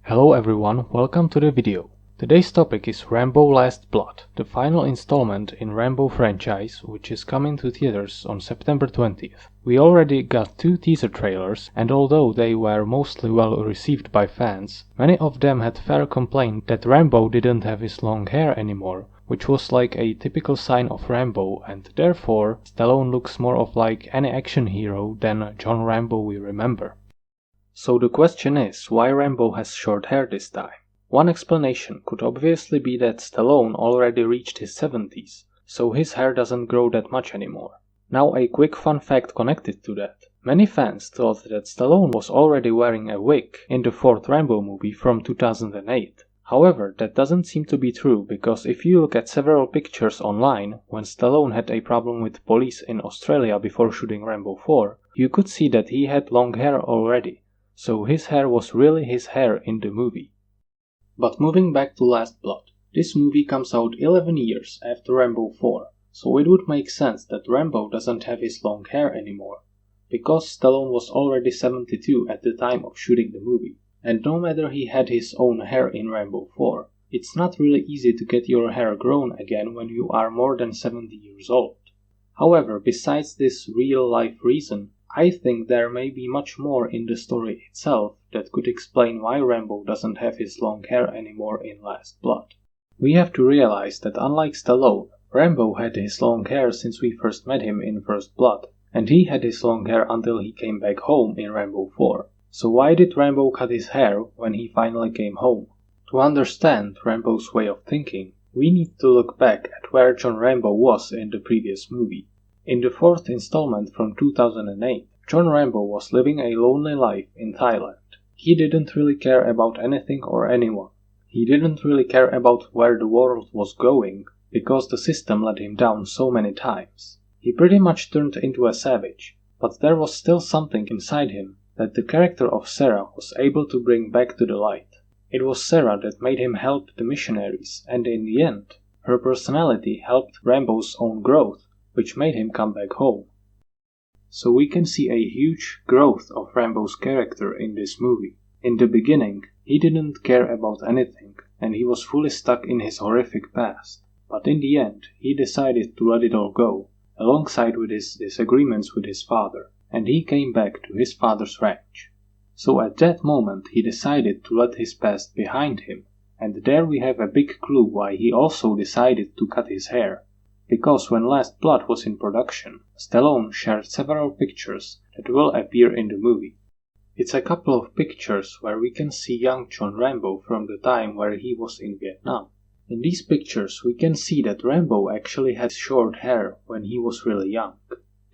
Hello everyone, welcome to the video. Today's topic is Rambo Last Blood, the final installment in Rambo franchise, which is coming to theaters on September 20th. We already got 2 teaser trailers, and although they were mostly well received by fans, many of them had fair complaint that Rambo didn't have his long hair anymore, which was like a typical sign of Rambo, and therefore Stallone looks more of like any action hero than John Rambo we remember. So the question is, why Rambo has short hair this time? One explanation could obviously be that Stallone already reached his 70s, so his hair doesn't grow that much anymore. Now a quick fun fact connected to that. Many fans thought that Stallone was already wearing a wig in the 4th Rambo movie from 2008. However, that doesn't seem to be true, because if you look at several pictures online when Stallone had a problem with police in Australia before shooting Rambo 4, you could see that he had long hair already. So his hair was really his hair in the movie. But moving back to Last Blood, this movie comes out 11 years after Rambo 4, so it would make sense that Rambo doesn't have his long hair anymore, because Stallone was already 72 at the time of shooting the movie, and no matter he had his own hair in Rambo 4, it's not really easy to get your hair grown again when you are more than 70 years old. However, besides this real-life reason, I think there may be much more in the story itself that could explain why Rambo doesn't have his long hair anymore in Last Blood. We have to realize that unlike Stallone, Rambo had his long hair since we first met him in First Blood, and he had his long hair until he came back home in Rambo 4. So why did Rambo cut his hair when he finally came home? To understand Rambo's way of thinking, we need to look back at where John Rambo was in the previous movie. In the 4th installment from 2008, John Rambo was living a lonely life in Thailand. He didn't really care about anything or anyone. He didn't really care about where the world was going, because the system let him down so many times. He pretty much turned into a savage, but there was still something inside him that the character of Sarah was able to bring back to the light. It was Sarah that made him help the missionaries, and in the end, her personality helped Rambo's own growth, which made him come back home. So we can see a huge growth of Rambo's character in this movie. In the beginning, he didn't care about anything, and he was fully stuck in his horrific past. But in the end, he decided to let it all go, alongside with his disagreements with his father, and he came back to his father's ranch. So at that moment, he decided to let his past behind him, and there we have a big clue why he also decided to cut his hair. Because when Last Blood was in production, Stallone shared several pictures that will appear in the movie. It's a couple of pictures where we can see young John Rambo from the time where he was in Vietnam. In these pictures we can see that Rambo actually had short hair when he was really young.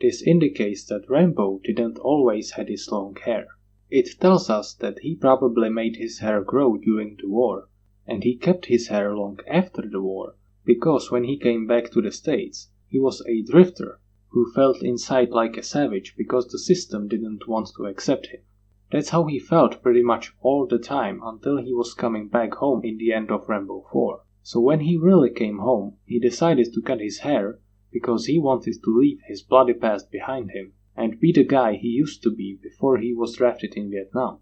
This indicates that Rambo didn't always have his long hair. It tells us that he probably made his hair grow during the war, and he kept his hair long after the war, because when he came back to the States, he was a drifter who felt inside like a savage because the system didn't want to accept him. That's how he felt pretty much all the time until he was coming back home in the end of Rambo 4. So when he really came home, he decided to cut his hair because he wanted to leave his bloody past behind him and be the guy he used to be before he was drafted in Vietnam.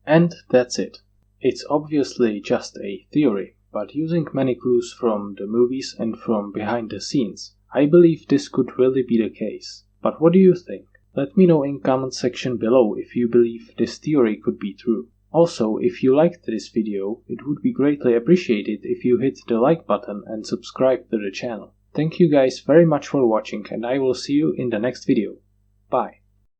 And that's it. It's obviously just a theory, but using many clues from the movies and from behind the scenes, I believe this could really be the case. But what do you think? Let me know in comment section below if you believe this theory could be true. Also, if you liked this video, it would be greatly appreciated if you hit the like button and subscribe to the channel. Thank you guys very much for watching, and I will see you in the next video. Bye.